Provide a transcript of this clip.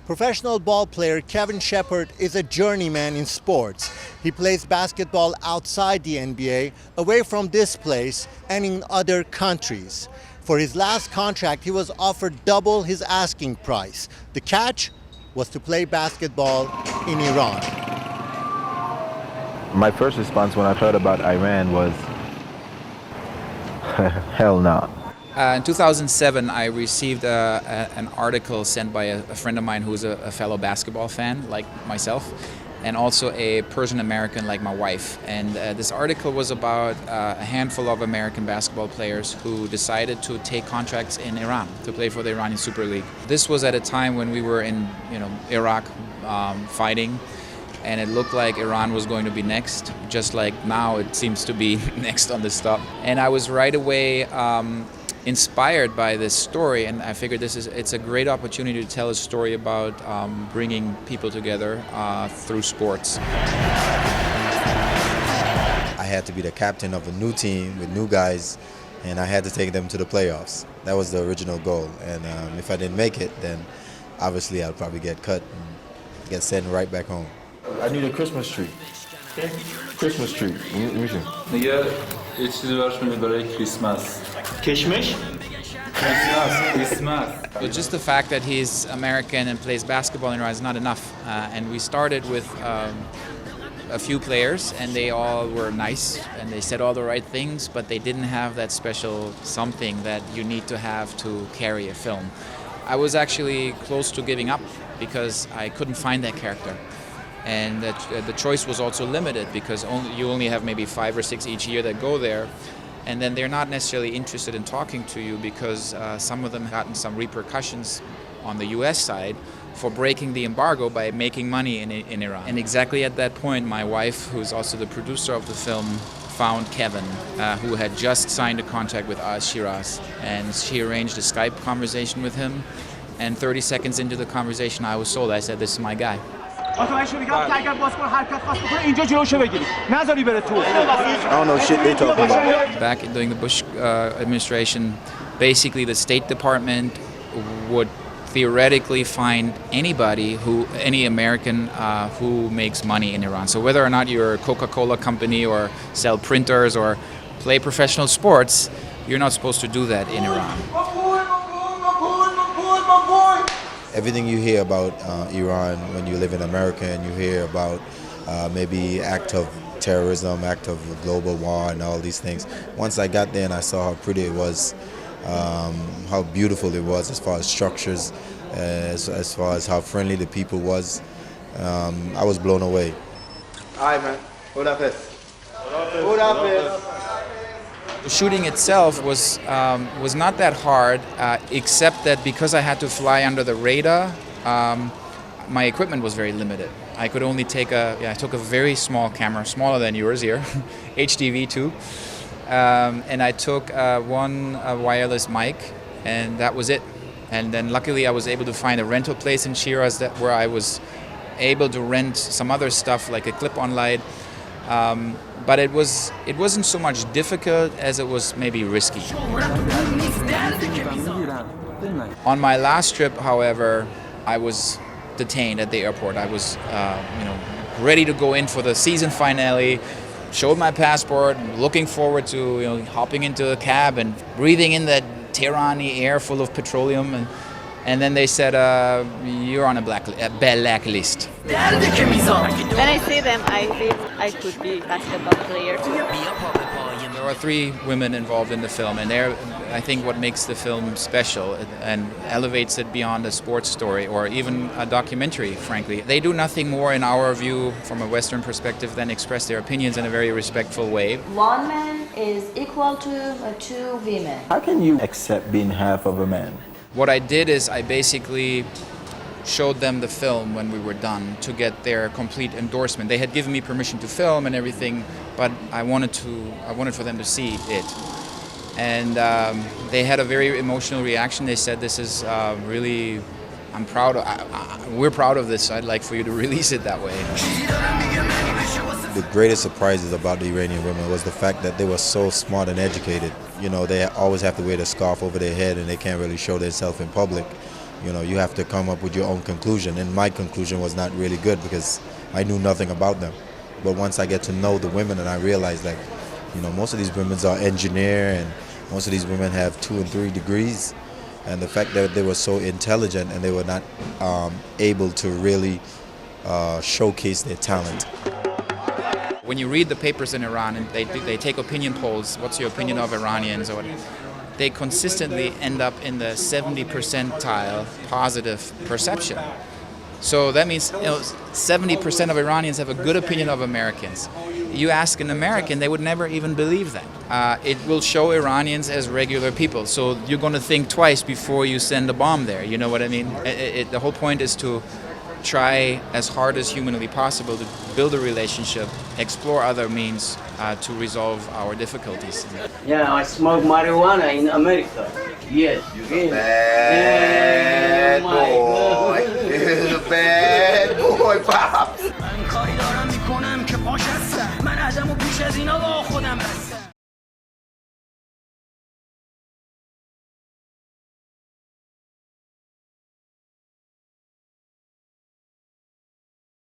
Professional ball player Kevin Sheppard is a journeyman in sports. He plays basketball outside the NBA, away from this place, and in other countries. For his last contract, he was offered double his asking price. The catch was to play basketball in Iran. My first response when I heard about Iran was, hell no. In 2007, I received an article sent by a friend of mine who's a fellow basketball fan, like myself, and also a Persian American like my wife. And this article was about a handful of American basketball players who decided to take contracts in Iran to play for the Iranian Super League. This was at a time when we were in, Iraq fighting, and it looked like Iran was going to be next, just like now it seems to be next on the stop. And I was right away inspired by this story, and I figured it's a great opportunity to tell a story about bringing people together through sports. I had to be the captain of a new team with new guys, and I had to take them to the playoffs. That was the original goal, and if I didn't make it, then obviously I'd probably get cut and get sent right back home. I need a Christmas tree. Okay. Christmas tree. میگه یه چیزی براش میگه برای کریسمس. کشمش؟ Christmas. But just the fact that he's American and plays basketball in Iran is not enough. And we started with a few players, and they all were nice, and they said all the right things, but they didn't have that special something that you need to have to carry a film. I was actually close to giving up because I couldn't find that character. And the choice was also limited because you only have maybe 5 or 6 each year that go there. And then they're not necessarily interested in talking to you because some of them have gotten some repercussions on the US side for breaking the embargo by making money in Iran. And exactly at that point, my wife, who's also the producer of the film, found Kevin, who had just signed a contract with Shiraz. And she arranged a Skype conversation with him. And 30 seconds into the conversation, I was sold. I said, this is my guy. I don't know shit they talking about. Back during the Bush administration, basically the State Department would theoretically find any American who makes money in Iran. So whether or not you're a Coca-Cola company or sell printers or play professional sports, you're not supposed to do that in Iran. Everything you hear about Iran when you live in America, and you hear about maybe act of terrorism, act of global war and all these things. Once I got there and I saw how pretty it was, how beautiful it was as far as structures, as far as how friendly the people was, I was blown away. Alright, man. Hold up this. Hold up this. The shooting itself was not that hard, except that because I had to fly under the radar, my equipment was very limited. I could only take I took a very small camera, smaller than yours here, HDV2, and I took one wireless mic, and that was it. And then luckily I was able to find a rental place in Shiraz where I was able to rent some other stuff like a clip-on light. But it wasn't so much difficult as it was maybe risky. On my last trip, however, I was detained at the airport. I was, ready to go in for the season finale. Showed my passport, looking forward to hopping into a cab and breathing in that Tehrani air full of petroleum, and then they said, you're on a blacklist. When I see them, I feel I could be a basketball player too. There are 3 women involved in the film, and they're, I think, what makes the film special and elevates it beyond a sports story or even a documentary, frankly. They do nothing more, in our view, from a Western perspective, than express their opinions in a very respectful way. One man is equal to 2 women. How can you accept being half of a man? What I did is I basically showed them the film when we were done to get their complete endorsement. They had given me permission to film and everything, but I wanted for them to see it. And they had a very emotional reaction. They said, this is really, I'm proud of, we're proud of this, so I'd like for you to release it that way. The greatest surprises about the Iranian women was the fact that they were so smart and educated. They always have to wear the scarf over their head and they can't really show themselves in public. you have to come up with your own conclusion. And my conclusion was not really good because I knew nothing about them. But once I get to know the women and I realized that, most of these women are engineer and most of these women have 2 and 3 degrees. And the fact that they were so intelligent and they were not able to really showcase their talent. When you read the papers in Iran and they take opinion polls, what's your opinion of Iranians, or they consistently end up in the 70 percentile positive perception. So that means 70% of Iranians have a good opinion of Americans. You ask an American, they would never even believe that. It will show Iranians as regular people. So you're going to think twice before you send a bomb there. You know what I mean? The whole point is to try as hard as humanly possible to build a relationship, explore other means to resolve our difficulties. Yeah, I smoke marijuana in America. Yes. Bad boy. Bad boy, Pops. من کاری دارم میکنم که پاش هستم من عدم و پیش از اینا با خودم هستم